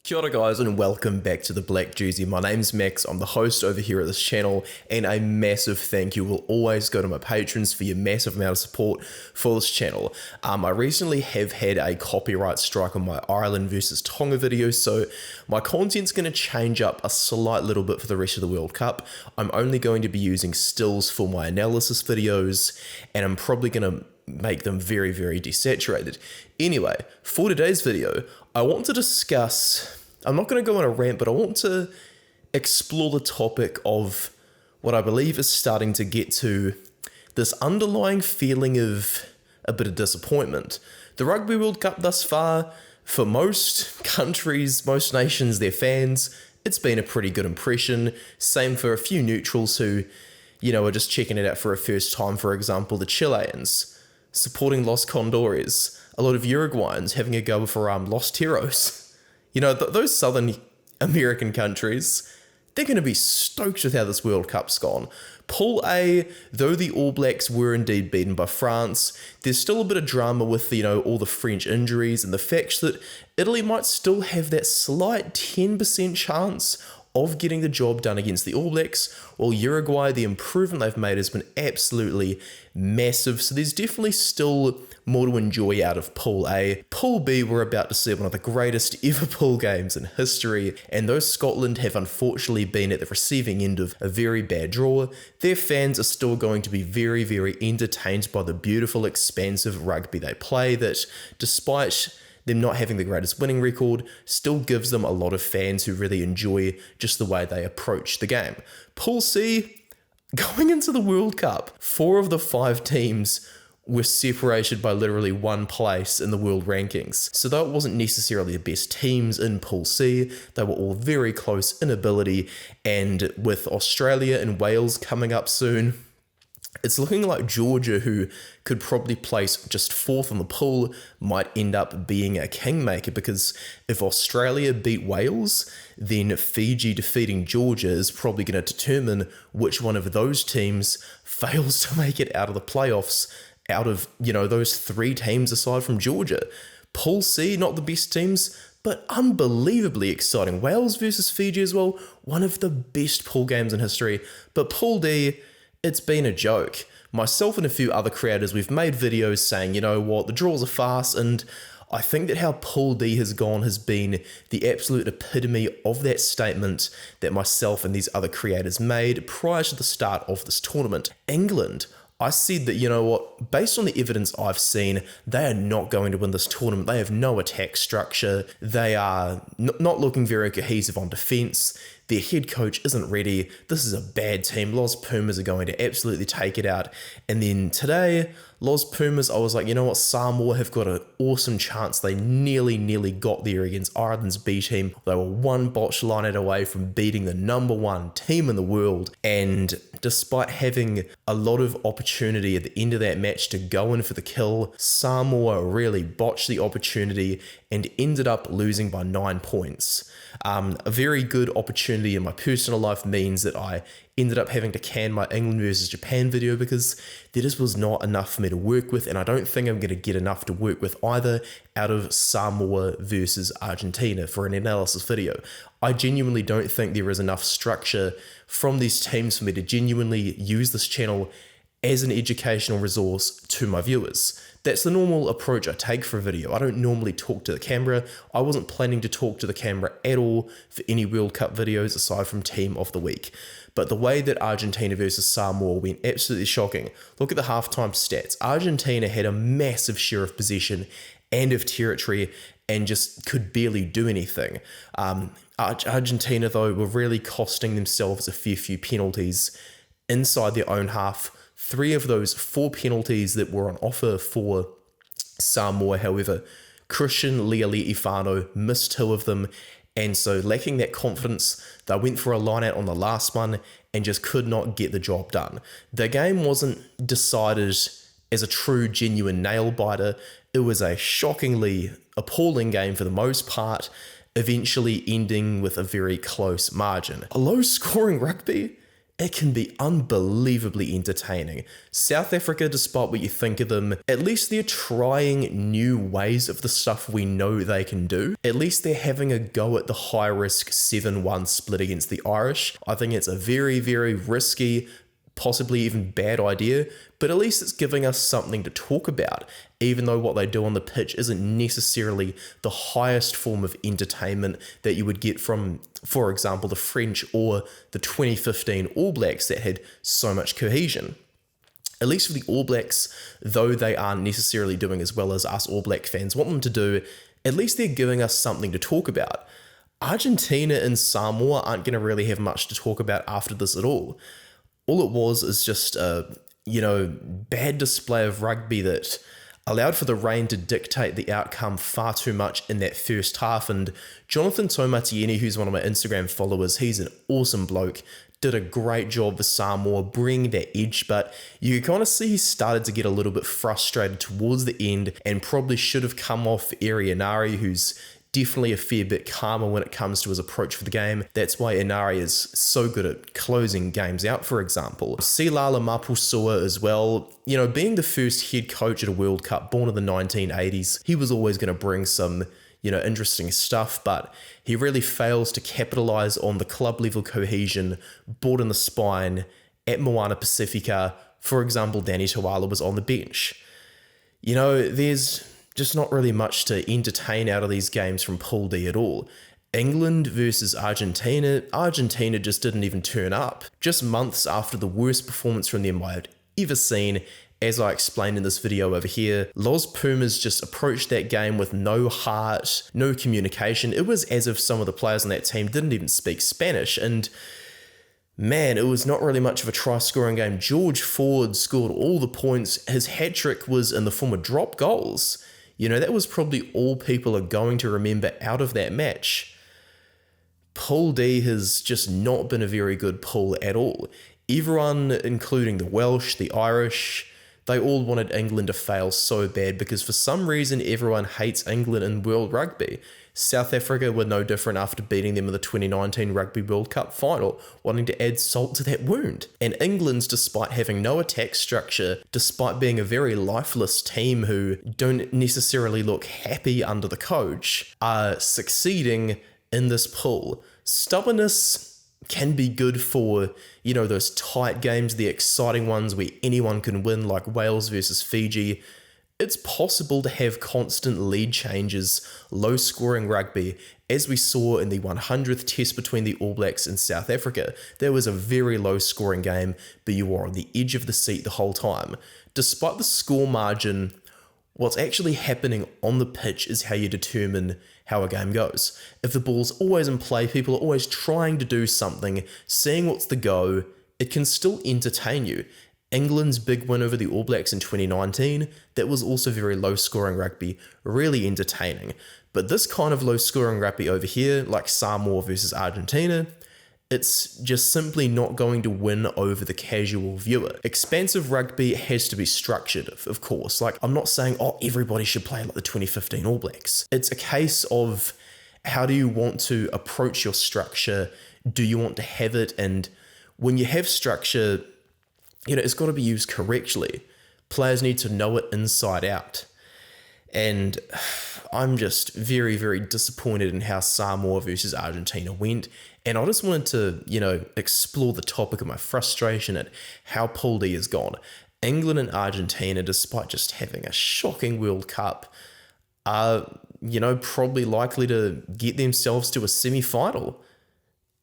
Kia ora guys and welcome back to the Black Jersey. My name's Max, I'm the host over here at this channel, and a massive thank you will always go to my patrons for your massive amount of support for this channel. I recently have had a copyright strike on my Ireland versus Tonga video, so my content's going to change up a slight little bit for the rest of the World Cup. I'm only going to be using stills for my analysis videos, and I'm probably going to make them very, very desaturated. Anyway, for today's video, I want to discuss, I'm not going to go on a rant, but I want to explore the topic of what I believe is starting to get to this underlying feeling of a bit of disappointment. The Rugby World Cup thus far, for most countries, most nations, their fans, it's been a pretty good impression. Same for a few neutrals who, are just checking it out for a first time. For example, the Chileans supporting Los Condores, a lot of Uruguayans having a go for Los Tiros. Those Southern American countries, they're going to be stoked with how this World Cup's gone. Pool A, though the All Blacks were indeed beaten by France, there's still a bit of drama with, all the French injuries and the fact that Italy might still have that slight 10% chance of getting the job done against the All Blacks, while Uruguay, the improvement they've made has been absolutely massive. So there's definitely still more to enjoy out of Pool A. Pool B, we're about to see one of the greatest ever pool games in history, and though Scotland have unfortunately been at the receiving end of a very bad draw, their fans are still going to be very, very entertained by the beautiful, expansive rugby they play that, despite them not having the greatest winning record, still gives them a lot of fans who really enjoy just the way they approach the game. Pool C, going into the World Cup, 4 of the 5 teams were separated by literally 1 place in the world rankings. So though it wasn't necessarily the best teams in Pool C, they were all very close in ability, and with Australia and Wales coming up soon, it's looking like Georgia, who could probably place just 4th in the pool, might end up being a kingmaker, because if Australia beat Wales, then Fiji defeating Georgia is probably going to determine which one of those teams fails to make it out of the playoffs out of, those 3 teams aside from Georgia. Pool C, not the best teams, but unbelievably exciting. Wales versus Fiji as well, one of the best pool games in history. But Pool D, it's been a joke. Myself and a few other creators, we've made videos saying, the draw's a farce, and I think that how Pool D has gone has been the absolute epitome of that statement that myself and these other creators made prior to the start of this tournament. England, I said that, based on the evidence I've seen, they are not going to win this tournament. They have no attack structure. They are not looking very cohesive on defense. Their head coach isn't ready. This is a bad team. Los Pumas are going to absolutely take it out. And then today, Los Pumas, I was like, Samoa have got an awesome chance. They nearly got there against Ireland's B team. They were 1 botched line out away from beating the #1 team in the world. And despite having a lot of opportunity at the end of that match to go in for the kill, Samoa really botched the opportunity and ended up losing by 9 points. A very good opportunity in my personal life means that I ended up having to can my England versus Japan video because there just was not enough for me to work with, and I don't think I'm going to get enough to work with either out of Samoa versus Argentina for an analysis video. I genuinely don't think there is enough structure from these teams for me to genuinely use this channel as an educational resource to my viewers. That's the normal approach I take for a video. I don't normally talk to the camera. I wasn't planning to talk to the camera at all for any World Cup videos aside from Team of the Week. But the way that Argentina versus Samoa went, absolutely shocking. Look at the halftime stats. Argentina had a massive share of possession and of territory and just could barely do anything. Argentina, though, were really costing themselves a fair few penalties inside their own half. 3 of those 4 penalties that were on offer for Samoa, however, Christian Leali'ifano missed 2 of them, and so lacking that confidence, they went for a line-out on the last one and just could not get the job done. The game wasn't decided as a true, genuine nail-biter. It was a shockingly appalling game for the most part, eventually ending with a very close margin. A low-scoring rugby? it can be unbelievably entertaining. South Africa, despite what you think of them, at least they're trying new ways of the stuff we know they can do. At least they're having a go at the high-risk 7-1 split against the Irish. I think it's a very, very risky, possibly even bad idea, but at least it's giving us something to talk about, even though what they do on the pitch isn't necessarily the highest form of entertainment that you would get from, for example, the French or the 2015 All Blacks that had so much cohesion. At least for the All Blacks, though they aren't necessarily doing as well as us All Black fans want them to do, at least they're giving us something to talk about. Argentina and Samoa aren't going to really have much to talk about after this at all. All it was is just a, bad display of rugby that allowed for the rain to dictate the outcome far too much in that first half. And Jonathan Tomatieni, who's one of my Instagram followers, he's an awesome bloke, did a great job for Samoa bringing that edge, but you can kind of see he started to get a little bit frustrated towards the end and probably should have come off Irianari, who's definitely a fair bit calmer when it comes to his approach for the game. That's why Inari is so good at closing games out, for example. Silala Mapusua as well, being the first head coach at a World Cup born in the 1980s, he was always going to bring some, interesting stuff, but he really fails to capitalize on the club level cohesion brought in the spine at Moana Pacifica. For example, Danny Tawala was on the bench. There's just not really much to entertain out of these games from Pool D at all. England versus Argentina just didn't even turn up. Just months after the worst performance from them I've ever seen, as I explained in this video over here, Los Pumas just approached that game with no heart, no communication. It was as if some of the players on that team didn't even speak Spanish, and man, it was not really much of a try-scoring game. George Ford scored all the points. His hat-trick was in the form of drop goals. That was probably all people are going to remember out of that match. Pool D has just not been a very good pool at all. Everyone, including the Welsh, the Irish, they all wanted England to fail so bad because for some reason everyone hates England in World Rugby. South Africa were no different after beating them in the 2019 Rugby World Cup final, wanting to add salt to that wound. And England, despite having no attack structure, despite being a very lifeless team who don't necessarily look happy under the coach, are succeeding in this pool. Stubbornness can be good for, those tight games, the exciting ones where anyone can win, like Wales versus Fiji. It's possible to have constant lead changes, low-scoring rugby, as we saw in the 100th test between the All Blacks and South Africa. There was a very low-scoring game, but you were on the edge of the seat the whole time. Despite the score margin, what's actually happening on the pitch is how you determine how a game goes. If the ball's always in play, people are always trying to do something, seeing what's the go, it can still entertain you. England's big win over the All Blacks in 2019, that was also very low-scoring rugby, really entertaining. But this kind of low-scoring rugby over here, like Samoa versus Argentina, it's just simply not going to win over the casual viewer. Expansive rugby has to be structured, of course. Like, I'm not saying, everybody should play like the 2015 All Blacks. It's a case of how do you want to approach your structure? Do you want to have it? And when you have structure, it's got to be used correctly. Players need to know it inside out. And I'm just very, very disappointed in how Samoa versus Argentina went. And I just wanted to, explore the topic of my frustration at how Pool D has gone. England and Argentina, despite just having a shocking World Cup, are, probably likely to get themselves to a semi-final.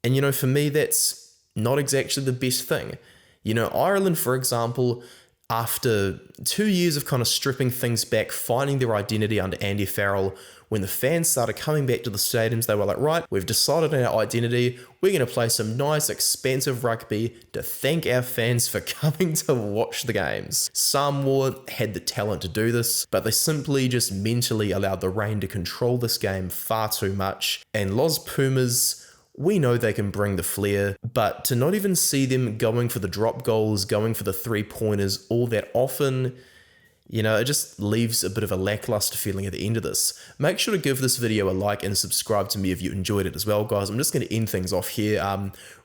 And, for me, that's not exactly the best thing. Ireland, for example, after 2 years of kind of stripping things back, finding their identity under Andy Farrell, when the fans started coming back to the stadiums, they were like, right, we've decided on our identity. We're going to play some nice, expansive rugby to thank our fans for coming to watch the games. Samoa had the talent to do this, but they simply just mentally allowed the rain to control this game far too much. And Los Pumas, we know they can bring the flair, but to not even see them going for the drop goals, going for the 3-pointers all that often, You know, it just leaves a bit of a lackluster feeling at the end of this. Make sure to give this video a like and subscribe to me if you enjoyed it as well, guys. I'm just going to end things off here.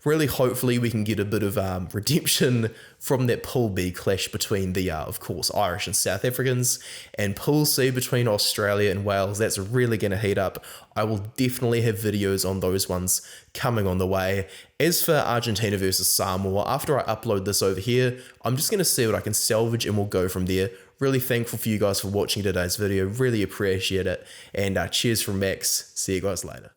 Really, hopefully we can get a bit of redemption from that Pool B clash between the, of course, Irish and South Africans, and Pool C between Australia and Wales. That's really going to heat up. I will definitely have videos on those ones coming on the way. As for Argentina versus Samoa, after I upload this over here, I'm just going to see what I can salvage and we'll go from there. Really thankful for you guys for watching today's video. Really appreciate it. And cheers from Max. See you guys later.